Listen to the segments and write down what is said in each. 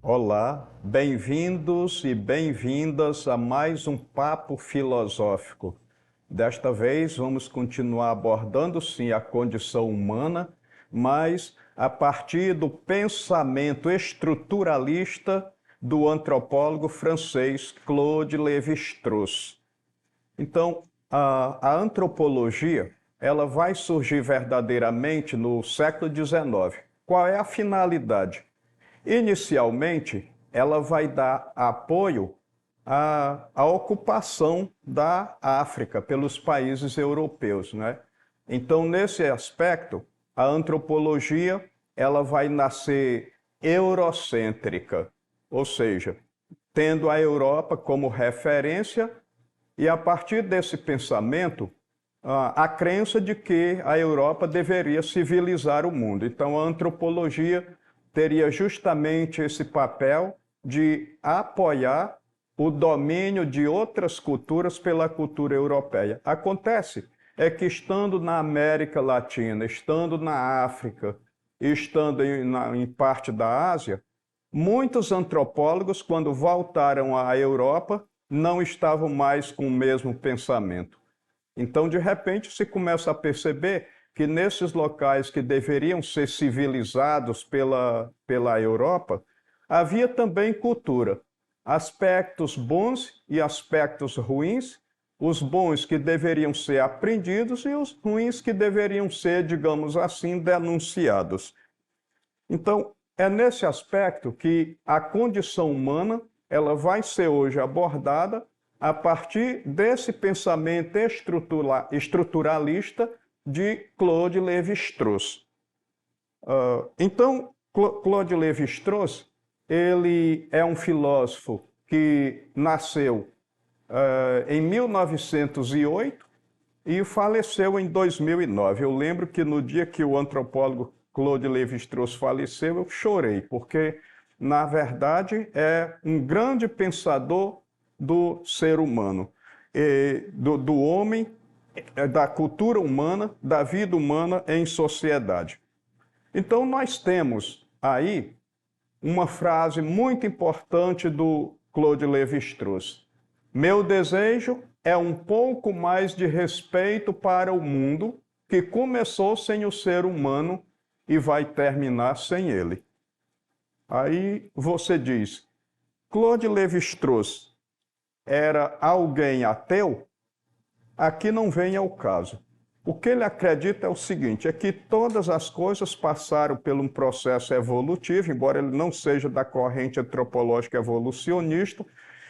Olá, bem-vindos e bem-vindas a mais um papo filosófico. Desta vez vamos continuar abordando sim a condição humana, mas a partir do pensamento estruturalista do antropólogo francês Claude Lévi-Strauss. Então, a antropologia, ela vai surgir verdadeiramente no século XIX. Qual é a finalidade? Inicialmente, ela vai dar apoio à ocupação da África pelos países europeus, né? Então, nesse aspecto, a antropologia ela vai nascer eurocêntrica, ou seja, tendo a Europa como referência e a partir desse pensamento, a crença de que a Europa deveria civilizar o mundo. Então, a antropologia teria justamente esse papel de apoiar o domínio de outras culturas pela cultura europeia. Acontece que estando na América Latina, estando na África, estando em parte da Ásia, muitos antropólogos, quando voltaram à Europa, não estavam mais com o mesmo pensamento. Então, de repente, se começa a perceber que nesses locais que deveriam ser civilizados pela Europa, havia também cultura, aspectos bons e aspectos ruins, os bons que deveriam ser aprendidos e os ruins que deveriam ser, digamos assim, denunciados. Então, é nesse aspecto que a condição humana ela vai ser hoje abordada a partir desse pensamento estruturalista de Claude Lévi-Strauss. Então, Claude Lévi-Strauss, ele é um filósofo que nasceu em 1908 e faleceu em 2009. Eu lembro que no dia que o antropólogo Claude Lévi-Strauss faleceu, eu chorei, porque, na verdade, é um grande pensador do ser humano, do homem, da cultura humana, da vida humana em sociedade. Então, nós temos aí uma frase muito importante do Claude Lévi-Strauss. Meu desejo é um pouco mais de respeito para o mundo que começou sem o ser humano e vai terminar sem ele. Aí você diz, Claude Lévi-Strauss era alguém ateu? Aqui não vem ao caso. O que ele acredita é o seguinte, é que todas as coisas passaram por um processo evolutivo, embora ele não seja da corrente antropológica evolucionista,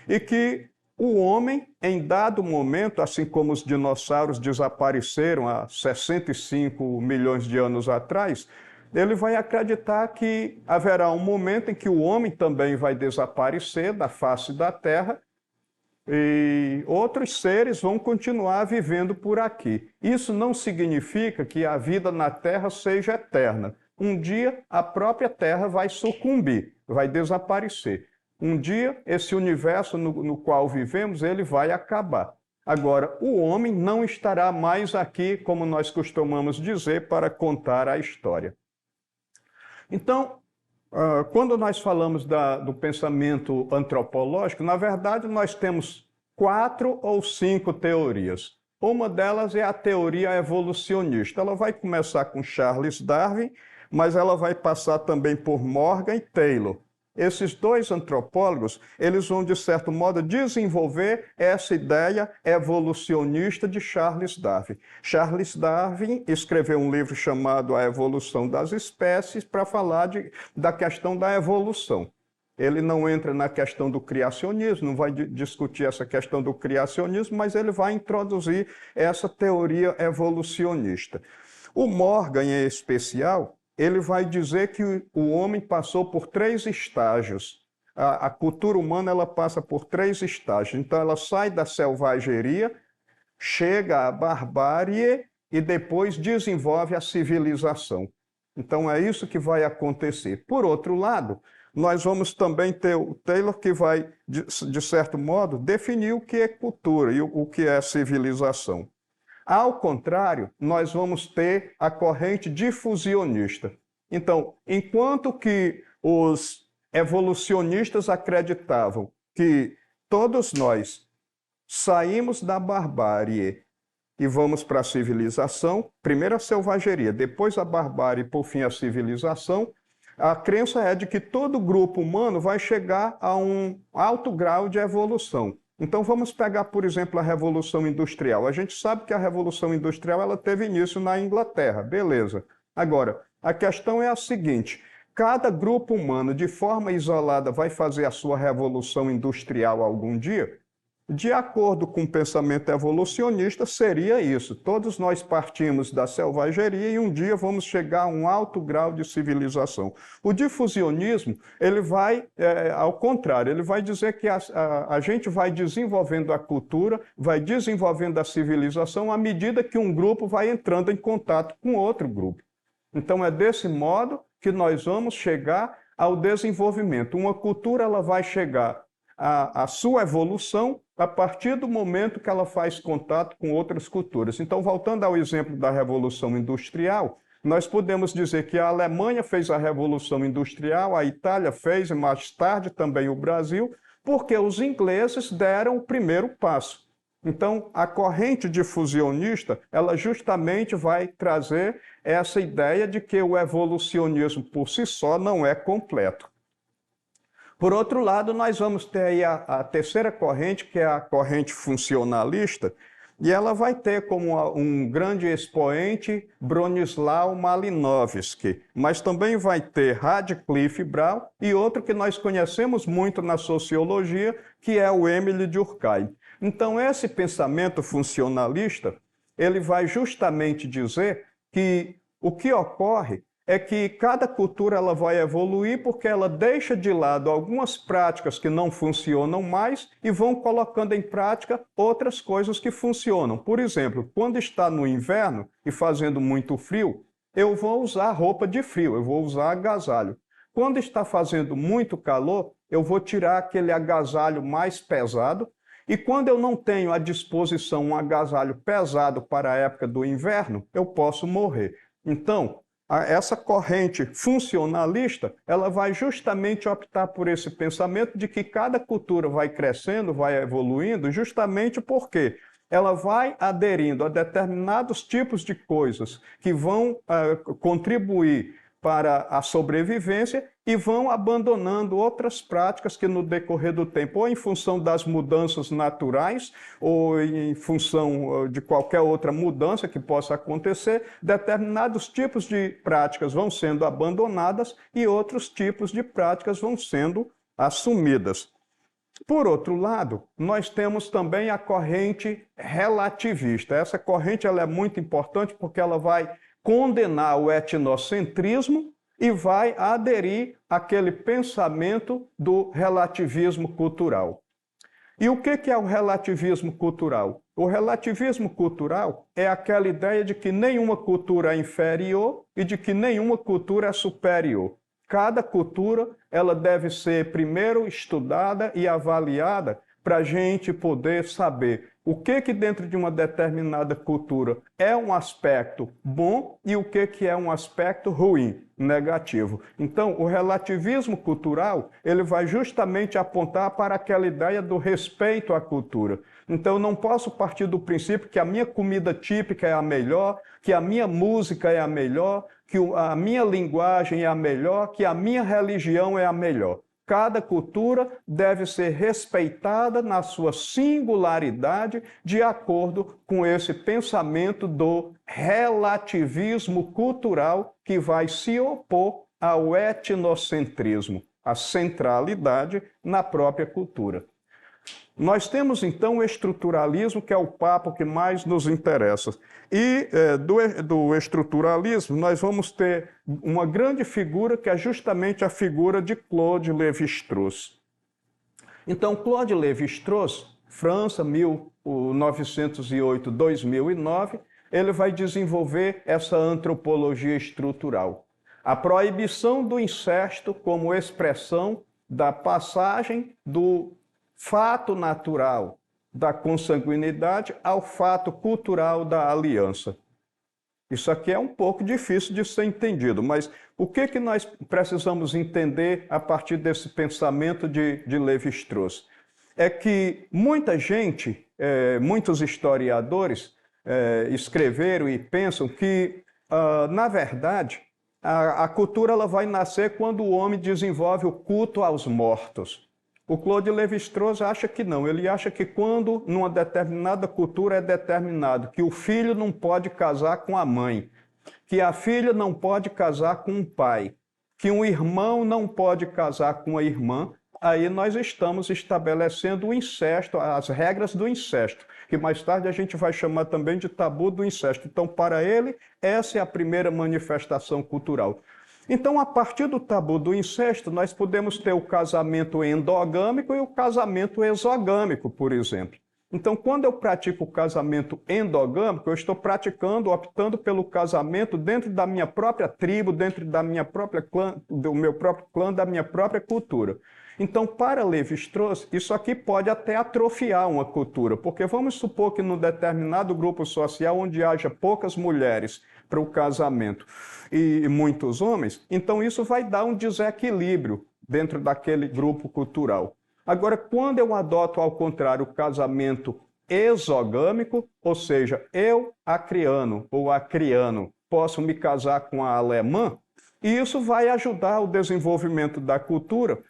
e que o homem, em dado momento, assim como os dinossauros desapareceram há 65 milhões de anos atrás, ele vai acreditar que haverá um momento em que o homem também vai desaparecer da face da Terra e outros seres vão continuar vivendo por aqui. Isso não significa que a vida na Terra seja eterna. Um dia a própria Terra vai sucumbir, vai desaparecer. Um dia esse universo no qual vivemos, ele vai acabar. Agora, o homem não estará mais aqui, como nós costumamos dizer, para contar a história. Então, quando nós falamos do pensamento antropológico, na verdade nós temos 4 ou 5 teorias. Uma delas é a teoria evolucionista. Ela vai começar com Charles Darwin, mas ela vai passar também por Morgan e Taylor. Esses dois antropólogos, eles vão, de certo modo, desenvolver essa ideia evolucionista de Charles Darwin. Charles Darwin escreveu um livro chamado A Evolução das Espécies para falar da questão da evolução. Ele não entra na questão do criacionismo, não vai discutir essa questão do criacionismo, mas ele vai introduzir essa teoria evolucionista. O Morgan, em especial, ele vai dizer que o homem passou por 3 estágios. A cultura humana ela passa por 3 estágios. Então, ela sai da selvageria, chega à barbárie e depois desenvolve a civilização. Então, é isso que vai acontecer. Por outro lado, nós vamos também ter o Taylor que vai, de certo modo, definir o que é cultura e o que é civilização. Ao contrário, nós vamos ter a corrente difusionista. Então, enquanto que os evolucionistas acreditavam que todos nós saímos da barbárie e vamos para a civilização, primeiro a selvageria, depois a barbárie e por fim a civilização, a crença é de que todo grupo humano vai chegar a um alto grau de evolução. Então vamos pegar, por exemplo, a Revolução Industrial. A gente sabe que a Revolução Industrial ela teve início na Inglaterra, beleza. Agora, a questão é a seguinte: cada grupo humano, de forma isolada, vai fazer a sua revolução industrial algum dia? De acordo com o pensamento evolucionista, seria isso. Todos nós partimos da selvageria e um dia vamos chegar a um alto grau de civilização. O difusionismo, ele vai, ao contrário, ele vai dizer que a gente vai desenvolvendo a cultura, vai desenvolvendo a civilização à medida que um grupo vai entrando em contato com outro grupo. Então, é desse modo que nós vamos chegar ao desenvolvimento. Uma cultura ela vai chegar à sua evolução a partir do momento que ela faz contato com outras culturas. Então, voltando ao exemplo da Revolução Industrial, nós podemos dizer que a Alemanha fez a Revolução Industrial, a Itália fez, e mais tarde também o Brasil, porque os ingleses deram o primeiro passo. Então, a corrente difusionista, ela justamente vai trazer essa ideia de que o evolucionismo por si só não é completo. Por outro lado, nós vamos ter aí a terceira corrente, que é a corrente funcionalista, e ela vai ter como um grande expoente Bronisław Malinowski, mas também vai ter Radcliffe Brown e outro que nós conhecemos muito na sociologia, que é o Émile Durkheim. Então, esse pensamento funcionalista, ele vai justamente dizer que o que ocorre é que cada cultura ela vai evoluir porque ela deixa de lado algumas práticas que não funcionam mais e vão colocando em prática outras coisas que funcionam. Por exemplo, quando está no inverno e fazendo muito frio, eu vou usar roupa de frio, eu vou usar agasalho. Quando está fazendo muito calor, eu vou tirar aquele agasalho mais pesado. E quando eu não tenho à disposição um agasalho pesado para a época do inverno, eu posso morrer. Então, essa corrente funcionalista, ela vai justamente optar por esse pensamento de que cada cultura vai crescendo, vai evoluindo, justamente porque ela vai aderindo a determinados tipos de coisas que vão contribuir para a sobrevivência e vão abandonando outras práticas que no decorrer do tempo, ou em função das mudanças naturais, ou em função de qualquer outra mudança que possa acontecer, determinados tipos de práticas vão sendo abandonadas e outros tipos de práticas vão sendo assumidas. Por outro lado, nós temos também a corrente relativista. Essa corrente ela é muito importante porque ela vai condenar o etnocentrismo e vai aderir àquele pensamento do relativismo cultural. E o que é o relativismo cultural? O relativismo cultural é aquela ideia de que nenhuma cultura é inferior e de que nenhuma cultura é superior. Cada cultura ela deve ser primeiro estudada e avaliada para a gente poder saber o que dentro de uma determinada cultura é um aspecto bom e o que é um aspecto ruim, negativo. Então, o relativismo cultural, ele vai justamente apontar para aquela ideia do respeito à cultura. Então, eu não posso partir do princípio que a minha comida típica é a melhor, que a minha música é a melhor, que a minha linguagem é a melhor, que a minha religião é a melhor. Cada cultura deve ser respeitada na sua singularidade de acordo com esse pensamento do relativismo cultural que vai se opor ao etnocentrismo, a centralidade na própria cultura. Nós temos, então, o estruturalismo, que é o papo que mais nos interessa. E do estruturalismo, nós vamos ter uma grande figura, que é justamente a figura de Claude Lévi-Strauss. Então, Claude Lévi-Strauss, França, 1908-2009, ele vai desenvolver essa antropologia estrutural. A proibição do incesto como expressão da passagem do fato natural da consanguinidade ao fato cultural da aliança. Isso aqui é um pouco difícil de ser entendido, mas o que nós precisamos entender a partir desse pensamento de Lévi-Strauss? É que muita gente, muitos historiadores escreveram e pensam que, na verdade, a cultura ela vai nascer quando o homem desenvolve o culto aos mortos. O Claude Lévi-Strauss acha que não. Ele acha que quando, numa determinada cultura, é determinado que o filho não pode casar com a mãe, que a filha não pode casar com o pai, que um irmão não pode casar com a irmã, aí nós estamos estabelecendo o incesto, as regras do incesto, que mais tarde a gente vai chamar também de tabu do incesto. Então, para ele, essa é a primeira manifestação cultural. Então, a partir do tabu do incesto, nós podemos ter o casamento endogâmico e o casamento exogâmico, por exemplo. Então, quando eu pratico o casamento endogâmico, eu estou praticando, optando pelo casamento dentro da minha própria tribo, dentro da minha própria clã, do meu próprio clã, da minha própria cultura. Então, para Lévi-Strauss, isso aqui pode até atrofiar uma cultura, porque vamos supor que num determinado grupo social onde haja poucas mulheres para o casamento e muitos homens, então isso vai dar um desequilíbrio dentro daquele grupo cultural. Agora, quando eu adoto, ao contrário, o casamento exogâmico, ou seja, eu, acriano ou acriano, posso me casar com a alemã, e isso vai ajudar o desenvolvimento da cultura,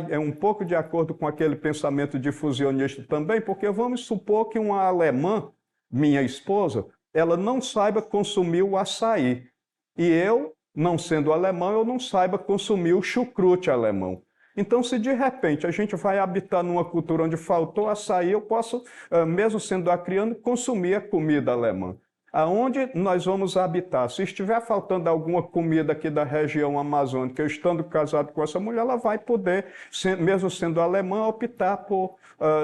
é um pouco de acordo com aquele pensamento difusionista também, porque vamos supor que uma alemã, minha esposa, ela não saiba consumir o açaí. E eu, não sendo alemão, eu não saiba consumir o chucrute alemão. Então, se de repente a gente vai habitar numa cultura onde faltou açaí, eu posso, mesmo sendo acriano, consumir a comida alemã. Aonde nós vamos habitar? Se estiver faltando alguma comida aqui da região amazônica, eu estando casado com essa mulher, ela vai poder, mesmo sendo alemã, optar por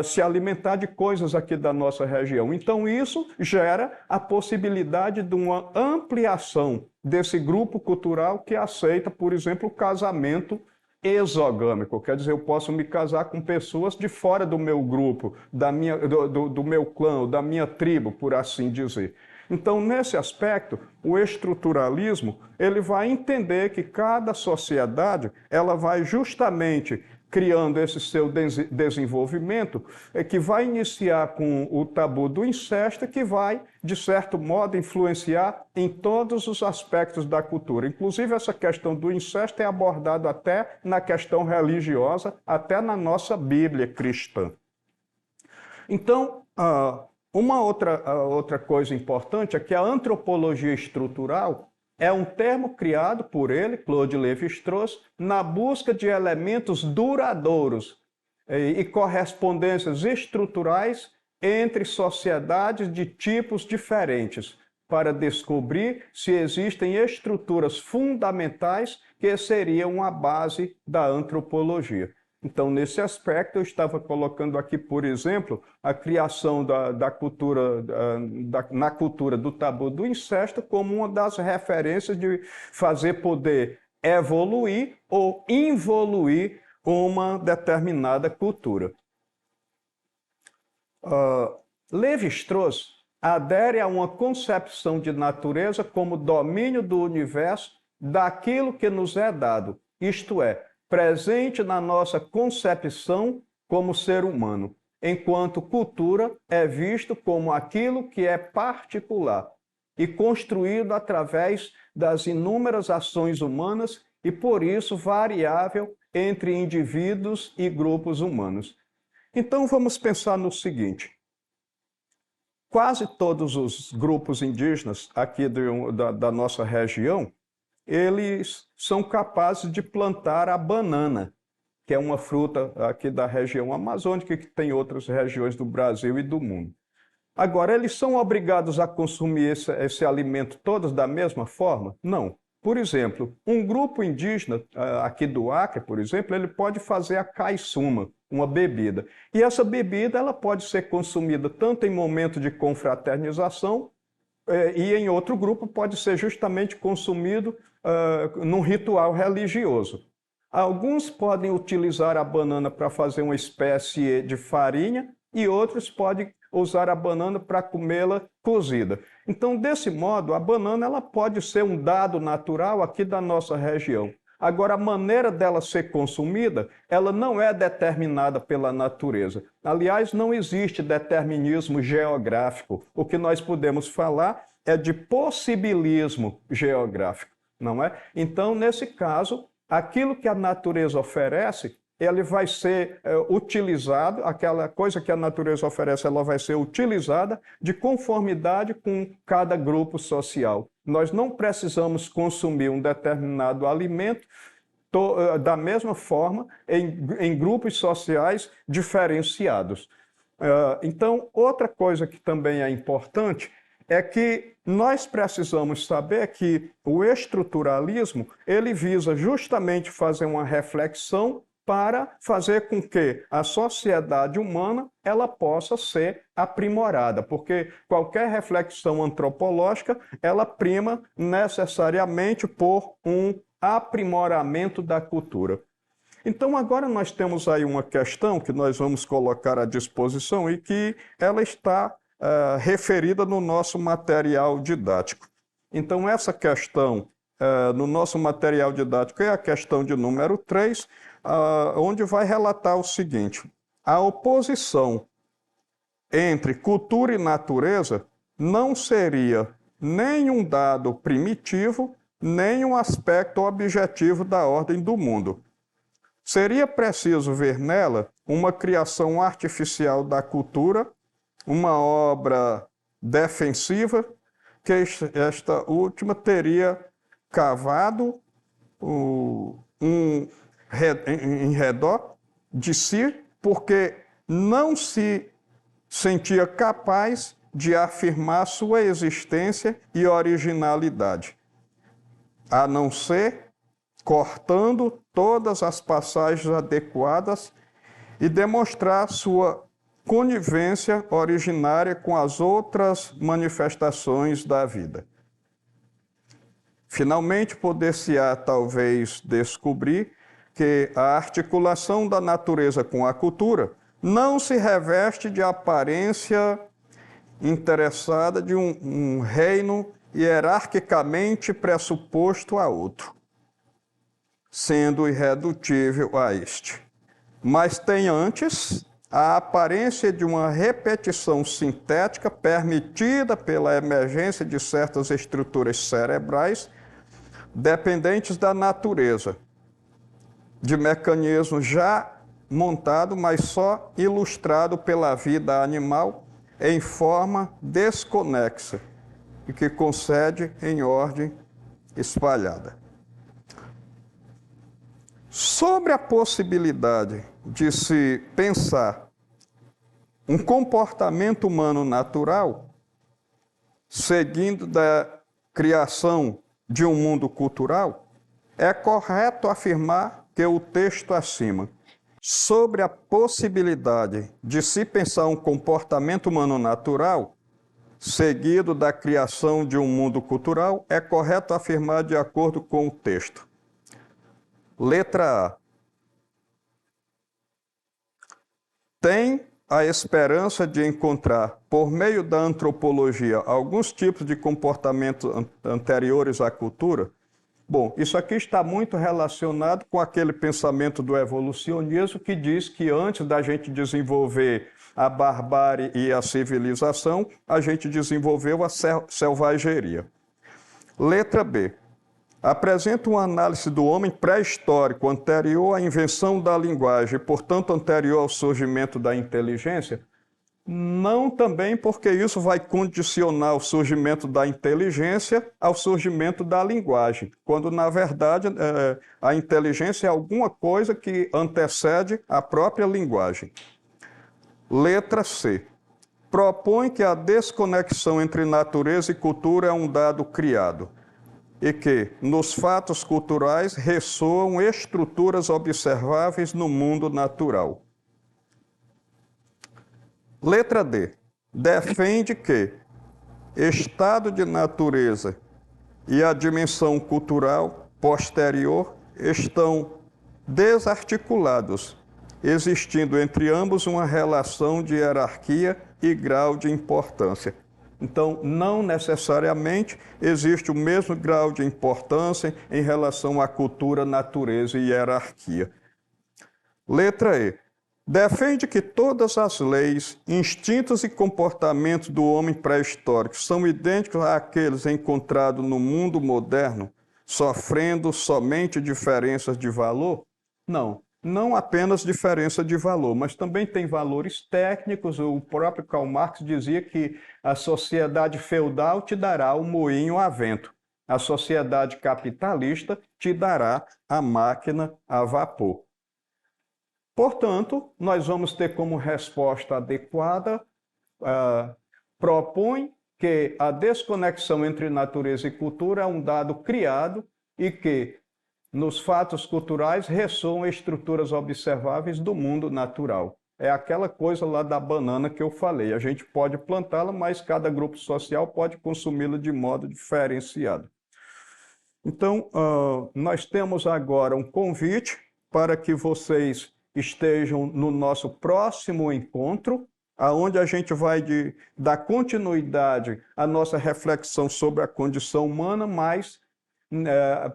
se alimentar de coisas aqui da nossa região. Então, isso gera a possibilidade de uma ampliação desse grupo cultural que aceita, por exemplo, o casamento exogâmico. Quer dizer, eu posso me casar com pessoas de fora do meu grupo, do meu clã, da minha tribo, por assim dizer. Então, nesse aspecto, o estruturalismo ele vai entender que cada sociedade ela vai justamente criando esse seu desenvolvimento, que vai iniciar com o tabu do incesto, que vai, de certo modo, influenciar em todos os aspectos da cultura. Inclusive, essa questão do incesto é abordada até na questão religiosa, até na nossa Bíblia cristã. Então, uma outra coisa importante é que a antropologia estrutural é um termo criado por ele, Claude Lévi-Strauss, na busca de elementos duradouros e correspondências estruturais entre sociedades de tipos diferentes, para descobrir se existem estruturas fundamentais que seriam a base da antropologia. Então, nesse aspecto, eu estava colocando aqui, por exemplo, a criação da cultura, na cultura do tabu do incesto como uma das referências de fazer poder evoluir ou involuir uma determinada cultura. Lévi-Strauss adere a uma concepção de natureza como domínio do universo daquilo que nos é dado, isto é, presente na nossa concepção como ser humano, enquanto cultura é visto como aquilo que é particular e construído através das inúmeras ações humanas e, por isso, variável entre indivíduos e grupos humanos. Então, vamos pensar no seguinte. Quase todos os grupos indígenas aqui da nossa região, eles são capazes de plantar a banana, que é uma fruta aqui da região amazônica e que tem outras regiões do Brasil e do mundo. Agora, eles são obrigados a consumir esse alimento todos da mesma forma? Não. Por exemplo, um grupo indígena aqui do Acre, por exemplo, ele pode fazer a caiçuma, uma bebida. E essa bebida ela pode ser consumida tanto em momento de confraternização, e em outro grupo pode ser justamente consumido num ritual religioso. Alguns podem utilizar a banana para fazer uma espécie de farinha, e outros podem usar a banana para comê-la cozida. Então, desse modo, a banana ela pode ser um dado natural aqui da nossa região. Agora, a maneira dela ser consumida, ela não é determinada pela natureza. Aliás, não existe determinismo geográfico. O que nós podemos falar é de possibilismo geográfico, não é? Então, nesse caso, aquilo que a natureza oferece, ele vai ser utilizado, aquela coisa que a natureza oferece, ela vai ser utilizada de conformidade com cada grupo social. Nós não precisamos consumir um determinado alimento da mesma forma em grupos sociais diferenciados. Então, outra coisa que também é importante é que nós precisamos saber que o estruturalismo, ele visa justamente fazer uma reflexão para fazer com que a sociedade humana ela possa ser aprimorada, porque qualquer reflexão antropológica, ela prima necessariamente por um aprimoramento da cultura. Então, agora nós temos aí uma questão que nós vamos colocar à disposição e que ela está referida no nosso material didático. Então, essa questão no nosso material didático é a questão de número 3, onde vai relatar o seguinte: a oposição entre cultura e natureza não seria nem um dado primitivo, nem um aspecto objetivo da ordem do mundo. Seria preciso ver nela uma criação artificial da cultura, uma obra defensiva, que esta última teria cavado em redor de si, porque não se sentia capaz de afirmar sua existência e originalidade, a não ser cortando todas as passagens adequadas e demonstrar sua conivência originária com as outras manifestações da vida. Finalmente, poder-se-á talvez descobrir que a articulação da natureza com a cultura não se reveste de aparência interessada de um reino hierarquicamente pressuposto a outro, sendo irredutível a este, mas tem antes a aparência de uma repetição sintética permitida pela emergência de certas estruturas cerebrais dependentes da natureza, de mecanismo já montado, mas só ilustrado pela vida animal em forma desconexa e que concede em ordem espalhada. Sobre a possibilidade de se pensar um comportamento humano natural, seguindo da criação de um mundo cultural, é correto afirmar que o texto acima, sobre a possibilidade de se pensar um comportamento humano natural, seguido da criação de um mundo cultural, é correto afirmar de acordo com o texto. Letra A. Tem a esperança de encontrar, por meio da antropologia, alguns tipos de comportamentos anteriores à cultura? Bom, isso aqui está muito relacionado com aquele pensamento do evolucionismo que diz que antes da gente desenvolver a barbárie e a civilização, a gente desenvolveu a selvageria. Letra B. Apresenta uma análise do homem pré-histórico, anterior à invenção da linguagem, portanto anterior ao surgimento da inteligência? Não também, porque isso vai condicionar o surgimento da inteligência ao surgimento da linguagem, quando, na verdade, a inteligência é alguma coisa que antecede a própria linguagem. Letra C. Propõe que a desconexão entre natureza e cultura é um dado criado e que, nos fatos culturais, ressoam estruturas observáveis no mundo natural. Letra D. Defende que estado de natureza e a dimensão cultural posterior estão desarticulados existindo entre ambos uma relação de hierarquia e grau de importância. Então, não necessariamente existe o mesmo grau de importância em relação à cultura, natureza e hierarquia. Letra E. Defende que todas as leis, instintos e comportamentos do homem pré-histórico são idênticos àqueles encontrados no mundo moderno, sofrendo somente diferenças de valor? Não, não apenas diferença de valor, mas também tem valores técnicos. O próprio Karl Marx dizia que a sociedade feudal te dará o moinho a vento, a sociedade capitalista te dará a máquina a vapor. Portanto, nós vamos ter como resposta adequada, propõe que a desconexão entre natureza e cultura é um dado criado e que, nos fatos culturais, ressoam estruturas observáveis do mundo natural. É aquela coisa lá da banana que eu falei. A gente pode plantá-la, mas cada grupo social pode consumi-la de modo diferenciado. Então, nós temos agora um convite para que vocês estejam no nosso próximo encontro, aonde a gente vai dar continuidade à nossa reflexão sobre a condição humana, mas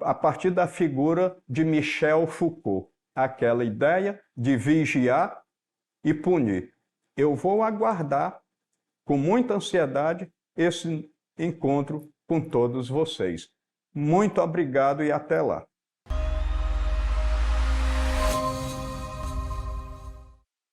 a partir da figura de Michel Foucault, aquela ideia de vigiar e punir. Eu vou aguardar com muita ansiedade esse encontro com todos vocês. Muito obrigado e até lá.